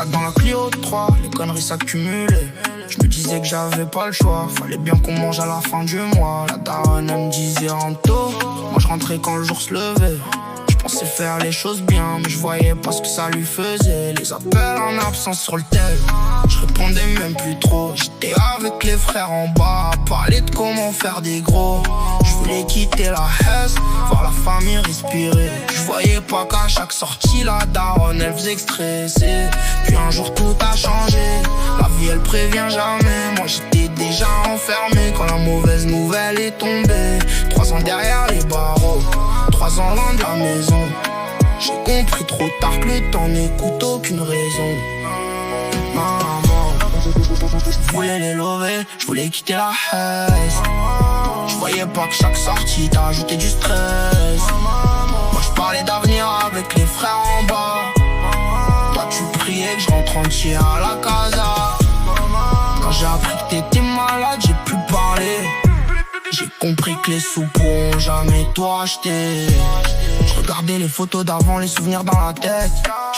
4 dans la Clio 3, les conneries s'accumulaient. Je me disais que j'avais pas le choix, fallait bien qu'on mange à la fin du mois. La daronne elle me disait rentre tôt, moi je rentrais quand le jour se levait. Je pensais faire les choses bien, mais je voyais pas ce que ça lui faisait. Les appels en absence sur le tel, je répondais même plus trop. J'étais avec les frères en bas, à parler de comment faire des gros. Je voulais quitter la haisse, voir la famille respirer. Je voyais pas qu'à chaque sortie la daronne elle faisait stresser. Puis un jour tout a changé, la vie elle prévient jamais. Moi j'étais déjà enfermé quand la mauvaise nouvelle est tombée. 3 ans derrière les barreaux, 3 ans loin de la maison. J'ai compris trop tard que le temps n'écoute aucune raison. Maman, je voulais les lever, je voulais quitter la haisse. Je voyais pas que chaque sortie t'a ajouté du stress. Moi je parlais d'avenir avec les frères en bas. Toi tu priais que je rentre entier à la casa. Quand j'ai appris que t'étais malade, j'ai pu parler. J'ai compris que les sous pourront jamais tout acheter. Je regardais les photos d'avant, les souvenirs dans la tête.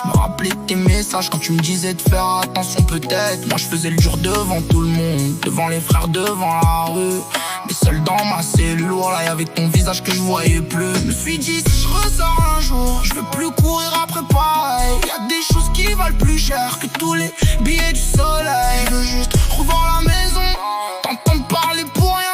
Je me rappelais de tes messages quand tu me disais de faire attention peut-être. Moi je faisais le dur devant tout le monde, devant les frères, devant la rue. Mais seul dans ma cellule, là y'avait ton visage que je voyais plus. Je me suis dit si je ressors un jour, je veux plus courir après pareil. Y'a des choses qui valent plus cher que tous les billets du soleil. Je veux juste revoir la maison, t'entendre parler pour rien.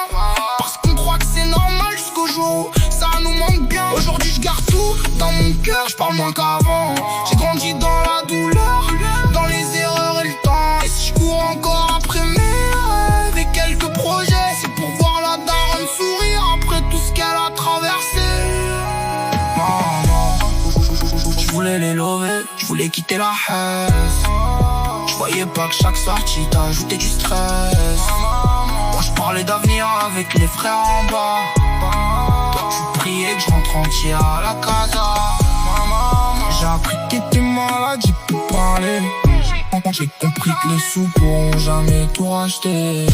Parce qu'on croit que c'est normal jusqu'au jour où ça nous manque bien. Aujourd'hui je garde tout dans mon cœur, je parle moins qu'avant. J'ai grandi dans la douleur, dans les erreurs et le temps. Et si je cours encore après mes rêves et quelques projets, c'est pour voir la daronne sourire après tout ce qu'elle a traversé. Maman, je voulais les lever, je voulais quitter la haisse. Je voyais pas que chaque sortie t'a ajouté du stress. Moi je parlais d'avenir avec les frères en bas. Toi tu priais que je rentre entier à la casa. J'ai appris que t'étais malade, j'ai pu parler. J'ai compris que les sous pourront jamais tout racheter.